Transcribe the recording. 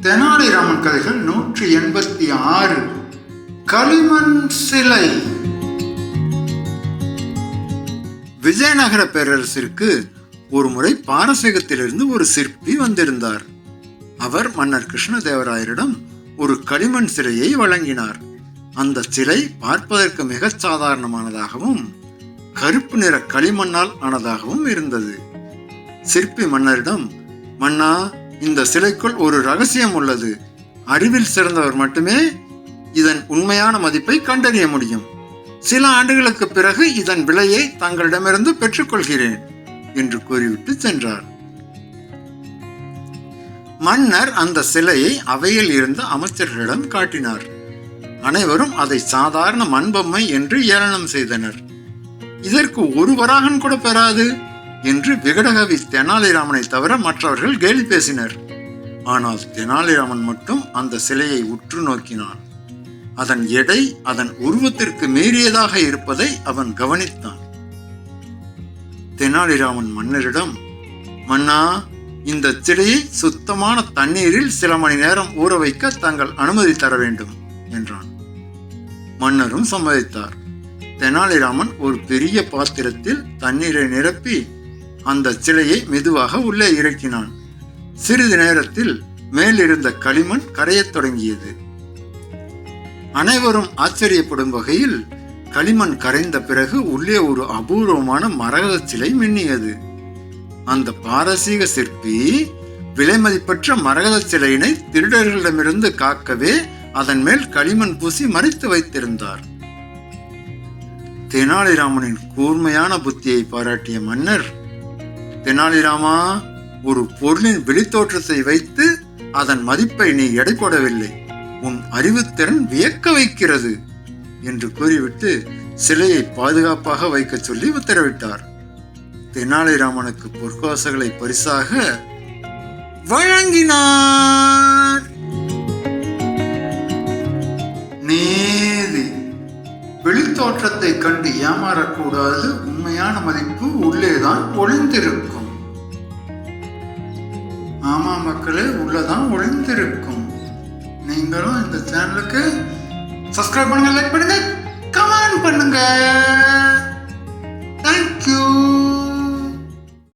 தெனாலிராமன் கதைகள் 186. களிமண் சிலை. விஜயநகர பேரரசிற்கு ஒரு முறை பாரசீகத்திலிருந்து ஒரு சிற்பி வந்திருந்தார். அவர் மன்னர் கிருஷ்ணதேவராயரிடம் ஒரு களிமண் சிலையை வழங்கினார். அந்த சிலை பார்ப்பதற்கு மிக சாதாரணமானதாகவும் கருப்பு நிற களிமண்ணால் ஆனதாகவும் இருந்தது. சிற்பி மன்னரிடம், மன்னா, இந்த சிலைக்குள் ஒரு ரகசியம் உள்ளது. அறிவில் சிறந்தவர் மட்டுமே இதன் உண்மையான மதிப்பை கண்டறிய முடியும். சில ஆண்டுகளுக்கு பிறகு இதன் விலையை தங்களிடமிருந்து பெற்றுக்கொள்கிறேன் என்று கூறிவிட்டு சென்றார். மன்னர் அந்த சிலையை அவையில் இருந்த அமைச்சர்களிடம் காட்டினார். அனைவரும் அதை சாதாரண மண்பொம்மை என்று ஏளனம் செய்தனர். இதற்கு ஒரு வராகன் கூட பெறாது என்று விகடகவி தெனாலிராமனை தவிர மற்றவர்கள் கேலி பேசினர். ஆனால் தெனாலிராமன் மட்டும் அந்த சிலையை உற்று நோக்கினான். அதன் எடை அதன் உருவத்திற்கு மீறியதாக இருப்பதை அவன் கவனித்தான். தெனாலிராமன் மன்னரிடம், மன்னா, இந்த சிலையை சுத்தமான தண்ணீரில் சில மணி நேரம் ஊற வைக்க தங்கள் அனுமதி தர வேண்டும் என்றான். மன்னரும் சம்மதித்தார். தெனாலிராமன் ஒரு பெரிய பாத்திரத்தில் தண்ணீரை நிரப்பி அந்த சிலையை மெதுவாக உள்ளே இறக்கினான். சிறிது நேரத்தில் மேலிருந்த களிமண் கரையத் தொடங்கியது. அனைவரும் ஆச்சரியப்படும் வகையில் களிமண் கரைந்த பிறகு உள்ளே ஒரு அபூர்வமான மரகத சிலை மின்னியது. அந்த பாரசீக சிற்பி விலைமதிப்பற்ற மரகத சிலையினை திருடர்களிடமிருந்து காக்கவே அதன் மேல் களிமண் பூசி மறைத்து வைத்திருந்தார். தெனாலிராமனின் கூர்மையான புத்தியை பாராட்டிய மன்னர், தெனாலிராமா, ஒரு பொருளின் வெளித்தோற்றத்தை வைத்து அதன் மதிப்பை நீ எடை போடவில்லை. உன் அறிவுத்திறன் வியக்க வைக்கிறது என்று கூறிவிட்டு சிலையை பாதுகாப்பாக வைக்க சொல்லி உத்தரவிட்டார். தெனாலிராமனுக்கு பொற்காசுகளை பரிசாக வழங்கினார். நீதி. வெளித்தோற்றத்தை கண்டு ஏமாறக்கூடாது. உண்மையான மதிப்பு உள்ளேதான் ஒளிந்திருக்கும். ஆமா மக்களே, உள்ளதான் ஒளிந்திருக்கும். நீங்களும் இந்த சேனலுக்கு சப்ஸ்கிரைப் பண்ணுங்க, லைக் பண்ணுங்க, கமெண்ட் பண்ணுங்க. தேங்க்யூ.